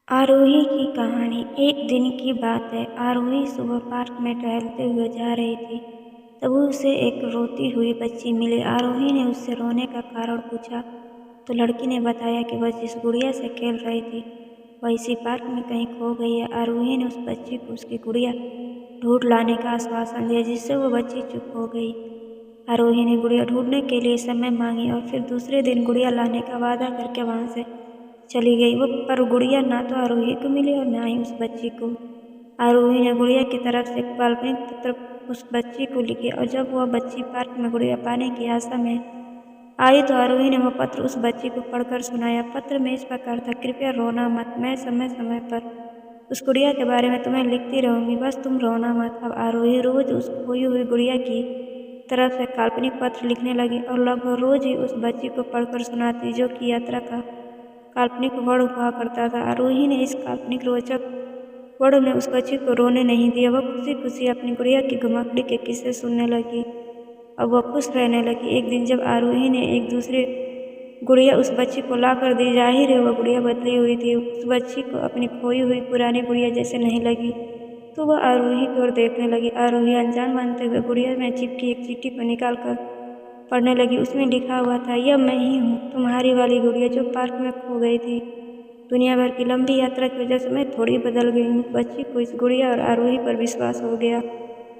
आरोही की कहानी। एक दिन की बात है। आरोही सुबह पार्क में टहलते हुए जा रही थी। तभी उसे एक रोती हुई बच्ची मिली। आरोही ने उससे रोने का कारण पूछा तो लड़की ने बताया कि वह जिस गुड़िया से खेल रही थी वह इसी पार्क में कहीं खो गई है। आरोही ने उस बच्ची को उसकी गुड़िया ढूंढ लाने का आश्वासन दिया, जिससे वो बच्ची चुप हो गई। आरोही ने गुड़िया ढूंढने के लिए समय मांगी और फिर दूसरे दिन गुड़िया लाने का वादा करके वहां से चली गई। वो पर गुड़िया ना तो आरोही को मिली और ना ही उस बच्ची को। आरोही ने गुड़िया की तरफ से एक काल्पनिक पत्र उस बच्ची को लिखे और जब वह बच्ची पार्क में गुड़िया पाने की आशा में आई तो आरोही ने वह पत्र उस बच्ची को पढ़कर सुनाया। पत्र में इस प्रकार था, कृपया रोना मत, मैं समय समय पर उस गुड़िया के बारे में तुम्हें लिखती रहूंगी, बस तुम रोना मत। अब आरोही रोज उस खोई हुई गुड़िया की तरफ से काल्पनिक पत्र लिखने लगी और लगभग रोज ही उस बच्ची को पढ़कर सुनाती, जो कि यात्रा का काल्पनिक वर्ड हुआ करता था। आरोही ने इस काल्पनिक रोचक वर्ड ने उस बच्ची को रोने नहीं दिया। वह खुशी खुशी अपनी गुड़िया की घुमाकड़ी के किस्से सुनने लगी। अब वह खुश रहने लगी। एक दिन जब आरोही ने एक दूसरी गुड़िया उस बच्ची को ला कर दी, जाहिर है वह गुड़िया बदली हुई थी, उस बच्ची को अपनी खोई हुई पुरानी गुड़िया जैसे नहीं लगी, तो वह आरोही की ओर देखने लगी। आरोही अनजान मानते हुए गुड़िया में चिपकी एक चिट्ठी को निकाल कर पढ़ने लगी। उसमें लिखा हुआ था, यह मैं ही हूँ, तुम्हारी वाली गुड़िया जो पार्क में खो गई थी। दुनिया भर की लंबी यात्रा की वजह से मैं थोड़ी बदल गई हूँ। बच्ची को इस गुड़िया और आरोही पर विश्वास हो गया।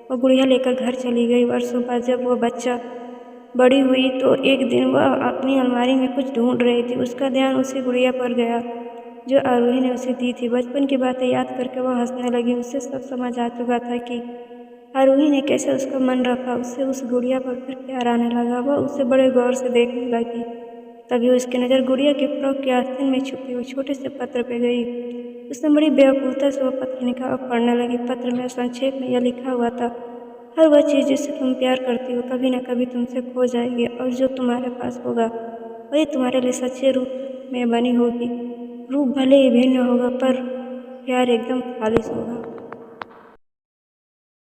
वह गुड़िया लेकर घर चली गई। वर्षों बाद जब वह बच्चा बड़ी हुई तो एक दिन वह अपनी अलमारी में कुछ ढूंढ रही थी। उसका ध्यान उसी गुड़िया पर गया जो आरोही ने उसे दी थी। बचपन की बातें याद करके वह हंसने लगी। उसे सब समझ आ चुका था कि आरोही ने कैसे उसका मन रखा। उससे उस गुड़िया पर फिर प्यार आने लगा। वह उसे बड़े गौर से देखने लगी। तभी उसकी नज़र गुड़िया के फ्रॉक के आस्तीन में छुपे हुए छोटे से पत्र पे गई। उसने बड़ी बेवकूफ़ता से वह पत्र निकाला और पढ़ने लगी। पत्र में संक्षेप में यह लिखा हुआ था, हर वह चीज़ जिससे तुम प्यार करती हो कभी न कभी तुमसे खो जाएगी और जो तुम्हारे पास होगा वही तुम्हारे लिए सच्चे रूप में बनी होगी। रूप भले ही भिन्न होगा पर प्यार एकदम खालिश होगा।